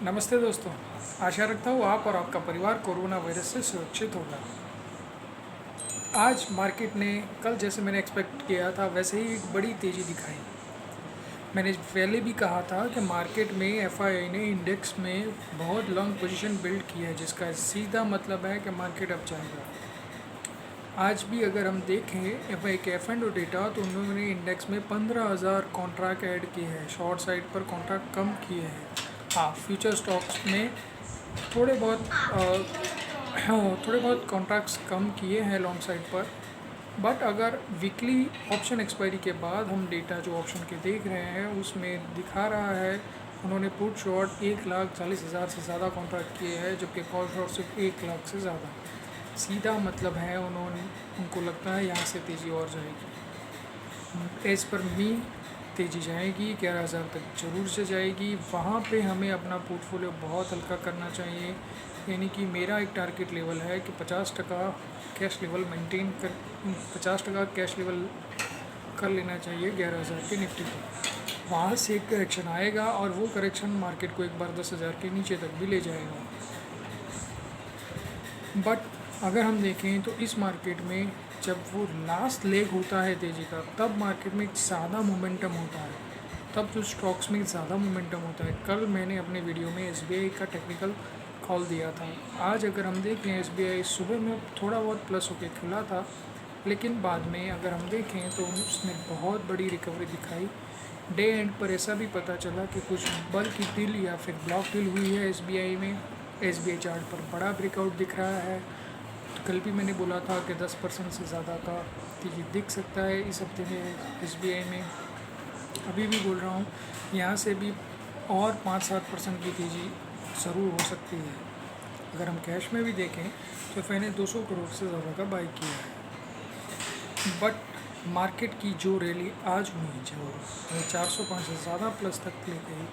नमस्ते दोस्तों। आशा रखता हूँ आप और आपका परिवार कोरोना वायरस से सुरक्षित होगा। आज मार्केट ने कल जैसे मैंने एक्सपेक्ट किया था वैसे ही एक बड़ी तेज़ी दिखाई। मैंने पहले भी कहा था कि मार्केट में एफआईआई ने इंडेक्स में बहुत लॉन्ग पोजीशन बिल्ड की है, जिसका सीधा मतलब है कि मार्केट अब जाएगा। आज भी अगर हम देखें एफआई के एफ एंड ओ डेटा, तो उन्होंने इंडेक्स में 15,000 कॉन्ट्रैक्ट ऐड किए हैं। शॉर्ट साइड पर कॉन्ट्रैक्ट कम किए हैं। हाँ, फ्यूचर स्टॉक्स में थोड़े बहुत थोड़े बहुत कॉन्ट्रैक्ट्स कम किए हैं लॉन्ग साइड पर। बट अगर वीकली ऑप्शन एक्सपायरी के बाद हम डेटा जो ऑप्शन के देख रहे हैं उसमें दिखा रहा है, उन्होंने पुट शॉर्ट 1,40,000 से ज़्यादा कॉन्ट्रैक्ट किए हैं, जबकि कॉल शॉर्ट सिर्फ 1 लाख से ज़्यादा। सीधा मतलब है उनको लगता है यहाँ से तेज़ी और जाएगी। एज़ पर मी तेज़ी जाएगी, 11,000 तक ज़रूर से जाएगी। वहाँ पे हमें अपना पोर्टफोलियो बहुत हल्का करना चाहिए। यानी कि मेरा एक टारगेट लेवल है कि 50% कैश लेवल मेंटेन कर 50% कैश लेवल कर लेना चाहिए 11,000 के निफ्टी पर। वहाँ से एक करेक्शन आएगा और वो करेक्शन मार्केट को एक बार 10,000 के नीचे तक भी ले जाएगा। बट अगर हम देखें तो इस मार्केट में जब वो लास्ट लेग होता है तेज़ी का, तब मार्केट में ज़्यादा मोमेंटम होता है, तब जो स्टॉक्स में ज़्यादा मोमेंटम होता है। कल मैंने अपने वीडियो में एसबीआई का टेक्निकल कॉल दिया था। आज अगर हम देखें एसबीआई सुबह में थोड़ा बहुत प्लस होकर खुला था, लेकिन बाद में अगर हम देखें तो उसने बहुत बड़ी रिकवरी दिखाई। डे एंड पर ऐसा भी पता चला कि कुछ बल्क की डील या फिर ब्लॉक डील हुई है एसबीआई में। एसबीआई चार्ट पर बड़ा ब्रेकआउट दिख रहा है। तो कल भी मैंने बोला था कि 10% से ज़्यादा का तेज़ी दिख सकता है इस हफ्ते में एसबीआई में। अभी भी बोल रहा हूँ, यहाँ से भी और 5-7% की तेज़ी ज़रूर हो सकती है। अगर हम कैश में भी देखें तो मैंने 200 करोड़ से ज़्यादा का बाई किया है। बट मार्केट की जो रैली आज हुई, जो 405 से ज़्यादा प्लस तक ले गई,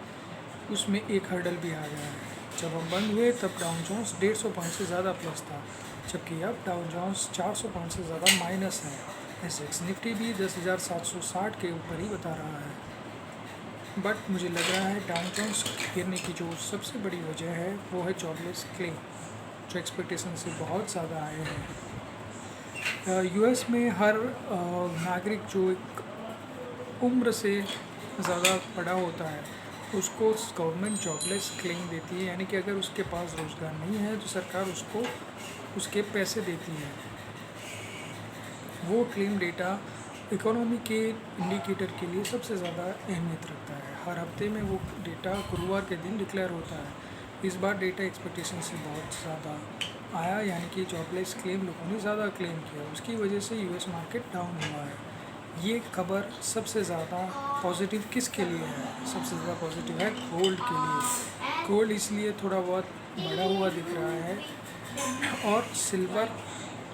उसमें एक हर्डल भी आ गया है। जब हम बंद हुए तब डाउन जोन्स 150 से ज़्यादा प्लस था, जबकि अब डाउन जोन्स 405 से ज़्यादा माइनस है। एसएक्स निफ्टी भी 10,760 के ऊपर ही बता रहा है। बट मुझे लग रहा है डाउन जोन्स गिरने की जो सबसे बड़ी वजह है वो है जॉबलेस क्लेम, जो एक्सपेक्टेशन से बहुत ज़्यादा आए हैं। यूएस में हर नागरिक जो एक उम्र से ज़्यादा बड़ा होता है उसको गवर्नमेंट जॉबलेस क्लेम देती है। यानी कि अगर उसके पास रोज़गार नहीं है तो सरकार उसको उसके पैसे देती है। वो क्लेम डेटा इकोनॉमी के इंडिकेटर के लिए सबसे ज़्यादा अहमियत रखता है। हर हफ्ते में वो डेटा गुरुवार के दिन डिक्लेयर होता है। इस बार डेटा एक्सपेक्टेशन से बहुत ज़्यादा आया, यानी कि जॉबलेस क्लेम लोगों ने ज़्यादा क्लेम किया, उसकी वजह से यूएस मार्केट डाउन हुआ है। ये खबर सबसे ज़्यादा पॉजिटिव किसके लिए है? सबसे ज़्यादा पॉजिटिव है गोल्ड के लिए। गोल्ड इसलिए थोड़ा बहुत बढ़ा हुआ दिख रहा है, और सिल्वर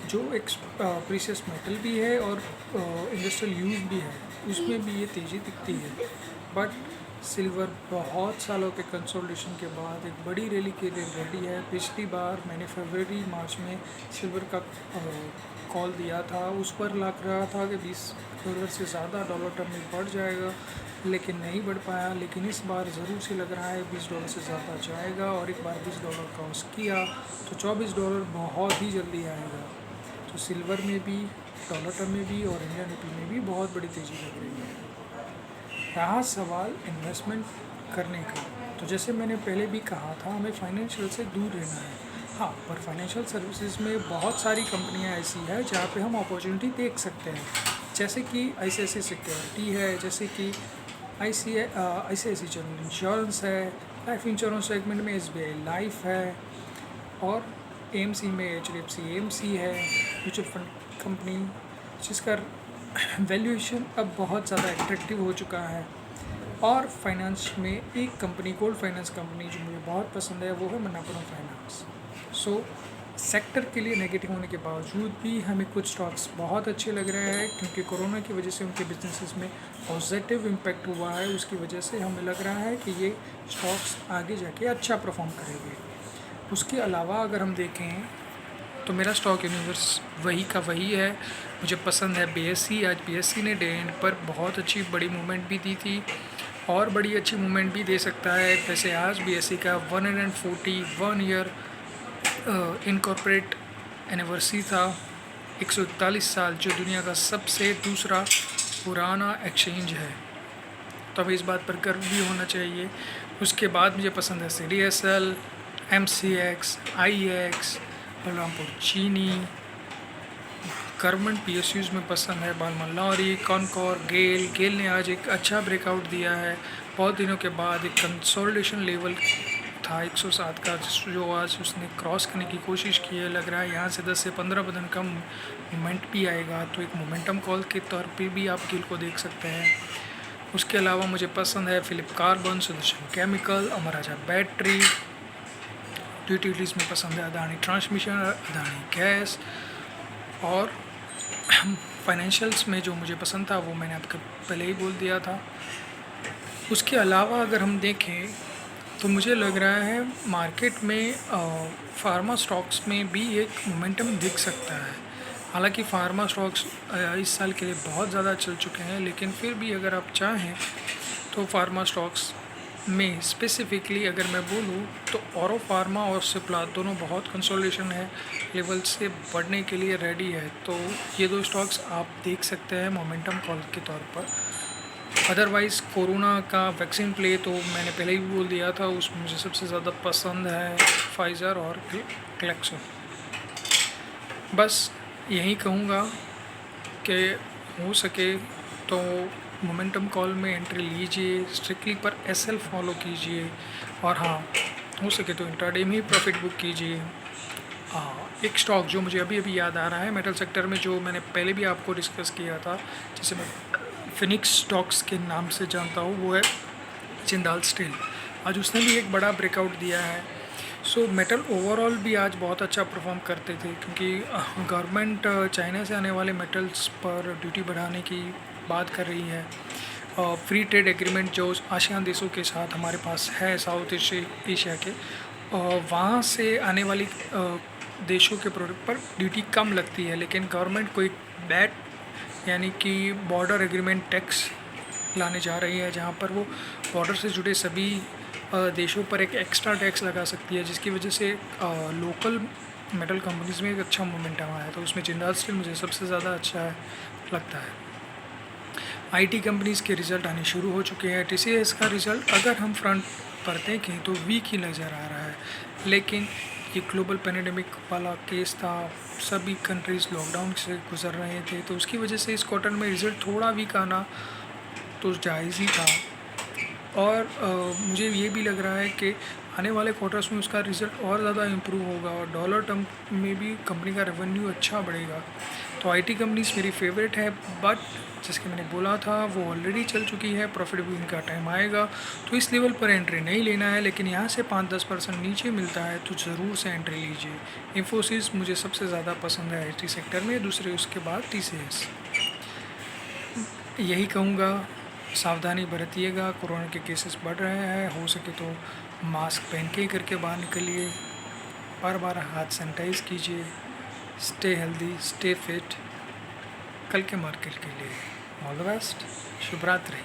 जो एक प्रीशियस मेटल भी है और इंडस्ट्रियल यूज़ भी है, उसमें भी ये तेज़ी दिखती है। बट सिल्वर बहुत सालों के कंसोलिडेशन के बाद एक बड़ी रैली के लिए रेडी है। पिछली बार मैंने फरवरी मार्च में सिल्वर का कॉल दिया था, उस पर लग रहा था कि $20 से ज़्यादा डॉलर टर्म में बढ़ जाएगा, लेकिन नहीं बढ़ पाया। लेकिन इस बार ज़रूर से लग रहा है $20 से ज़्यादा जाएगा, और एक बार $20 क्रॉस किया तो $24 बहुत ही जल्दी आएगा। तो सिल्वर में भी, डॉलर टर्म में भी और इंडियन रुपये में भी बहुत बड़ी तेज़ी लग रही है। रहा सवाल इन्वेस्टमेंट करने का, तो जैसे मैंने पहले भी कहा था, हमें फाइनेंशियल से दूर रहना है। हाँ, पर फाइनेंशियल सर्विसेज में बहुत सारी कंपनियां ऐसी है जहाँ पे हम अपॉर्चुनिटी देख सकते हैं, जैसे कि आईसीआईसीआई सिक्योरिटी है, जैसे कि आईसीआईसीआई जनरल इंश्योरेंस है, लाइफ इंश्योरेंस सेगमेंट में एसबीआई लाइफ है, और एएमसी में एचडीएफसी एएमसी है, म्यूचुअल फंड कंपनी, जिसका वैल्यूएशन अब बहुत ज़्यादा एट्रैक्टिव हो चुका है। और फाइनेंस में एक कंपनी, गोल्ड फाइनेंस कंपनी, जो मुझे बहुत पसंद है, वो है मन्नापुरम फाइनेंस। सो सेक्टर के लिए नेगेटिव होने के बावजूद भी हमें कुछ स्टॉक्स बहुत अच्छे लग रहे हैं, क्योंकि कोरोना की वजह से उनके बिजनेसेस में पॉजिटिव इम्पैक्ट हुआ है। उसकी वजह से हमें लग रहा है कि ये स्टॉक्स आगे जाके अच्छा परफॉर्म करेंगे। उसके अलावा अगर हम देखें तो मेरा स्टॉक यूनिवर्स वही का वही है। मुझे पसंद है बीएससी। आज बीएससी ने डे एंड पर बहुत अच्छी बड़ी मूवमेंट भी दी थी। और बड़ी अच्छी मूवमेंट भी दे सकता है। वैसे आज BSE का 141 ईयर इनकॉर्पोरेट एनिवर्सरी था, 141 साल, जो दुनिया का सबसे दूसरा पुराना एक्सचेंज है, तो हमें इस बात पर गर्व भी होना चाहिए। उसके बाद मुझे पसंद है CDSL, MCX, IEX, बलरामपुर चीनी। गवर्नमेंट PSUs में पसंद है बालमन लॉरी, कॉनकॉर, गेल ने आज एक अच्छा ब्रेकआउट दिया है। बहुत दिनों के बाद एक कंसोलिडेशन लेवल था 107 का, जो आज उसने क्रॉस करने की कोशिश की है। लग रहा है यहाँ से 10 से 15 बदन का मोमेंट भी आएगा, तो एक मोमेंटम कॉल के तौर पे भी आप गेल को देख सकते हैं। उसके अलावा मुझे पसंद है फिलिप कार्बन, सुदर्शन केमिकल, अमर राजा बैटरी। यूटिलिटीज़ में पसंद है अदानी ट्रांसमिशन, अदानी गैस। और फाइनेंशियल्स में जो मुझे पसंद था वो मैंने आपको पहले ही बोल दिया था। उसके अलावा अगर हम देखें तो मुझे लग रहा है मार्केट में फार्मा स्टॉक्स में भी एक मोमेंटम दिख सकता है। हालांकि फार्मा स्टॉक्स इस साल के लिए बहुत ज़्यादा चल चुके हैं, लेकिन फिर भी अगर आप चाहें तो फार्मा स्टॉक्स में स्पेसिफिकली अगर मैं बोलूँ तो औरो फार्मा और सिप्ला दोनों बहुत कंसोलिडेशन है, लेवल से बढ़ने के लिए रेडी है। तो ये दो स्टॉक्स आप देख सकते हैं मोमेंटम कॉल के तौर पर। अदरवाइज़ कोरोना का वैक्सीन प्ले तो मैंने पहले ही बोल दिया था, उसमें मुझे सबसे ज़्यादा पसंद है फाइज़र और ग्लेक्सो। बस यही कहूँगा कि हो सके तो मोमेंटम कॉल में एंट्री लीजिए, स्ट्रिक्टली पर SL फॉलो कीजिए, और हाँ हो सके तो इंट्राडे में ही प्रॉफिट बुक कीजिए। एक स्टॉक जो मुझे अभी अभी याद आ रहा है मेटल सेक्टर में, जो मैंने पहले भी आपको डिस्कस किया था, जिसे मैं फिनिक्स स्टॉक्स के नाम से जानता हूँ, वो है जिंदाल स्टील। आज उसने भी एक बड़ा ब्रेकआउट दिया है। सो मेटल ओवरऑल भी आज बहुत अच्छा परफॉर्म करते थे, क्योंकि गवर्नमेंट चाइना से आने वाले मेटल्स पर ड्यूटी बढ़ाने की बात कर रही है। फ्री ट्रेड एग्रीमेंट जो आसियान देशों के साथ हमारे पास है, साउथ एशिया के, वहाँ से आने वाली देशों के प्रोडक्ट पर ड्यूटी कम लगती है, लेकिन गवर्नमेंट कोई बैट यानी कि बॉर्डर एग्रीमेंट टैक्स लाने जा रही है, जहाँ पर वो बॉर्डर से जुड़े सभी देशों पर एक एक्स्ट्रा टैक्स लगा सकती है, जिसकी वजह से लोकल मेटल कंपनीज़ में एक अच्छा मोमेंटम आया है। तो उसमें जिंदाल स्टील मुझे सबसे ज़्यादा अच्छा लगता है। IT कंपनीज़ के रिज़ल्ट आने शुरू हो चुके हैं। TCS का रिज़ल्ट अगर हम फ्रंट पर देखें तो वीक ही नज़र आ रहा है, लेकिन ये ग्लोबल पैंडेमिक वाला केस था, सभी कंट्रीज़ लॉकडाउन से गुजर रहे थे, तो उसकी वजह से इस क्वार्टर में रिज़ल्ट थोड़ा वीक आना तो जायज़ ही था। और मुझे ये भी लग रहा है कि आने वाले क्वार्टर्स में उसका रिज़ल्ट और ज़्यादा इम्प्रूव होगा, और डॉलर टर्म में भी कंपनी का रेवेन्यू अच्छा बढ़ेगा। तो IT कंपनीज़ मेरी फेवरेट है, बट जिसके मैंने बोला था वो ऑलरेडी चल चुकी है, प्रॉफिट भी इनका टाइम आएगा, तो इस लेवल पर एंट्री नहीं लेना है। लेकिन यहाँ से 5-10% नीचे मिलता है तो ज़रूर से एंट्री लीजिए। इन्फोसिस मुझे सबसे ज़्यादा पसंद है IT सेक्टर में, दूसरे उसके बाद TCS। यही कहूँगा, सावधानी बरतिएगा, कोरोना के केसेस बढ़ रहे हैं, हो सके तो मास्क पहन के ही करके बाहर निकलिए, बार बार हाथ सैनिटाइज कीजिए। स्टे हेल्दी, स्टे फिट, कल के मार्केट के लिए ऑल द बेस्ट, शुभ रात्रि।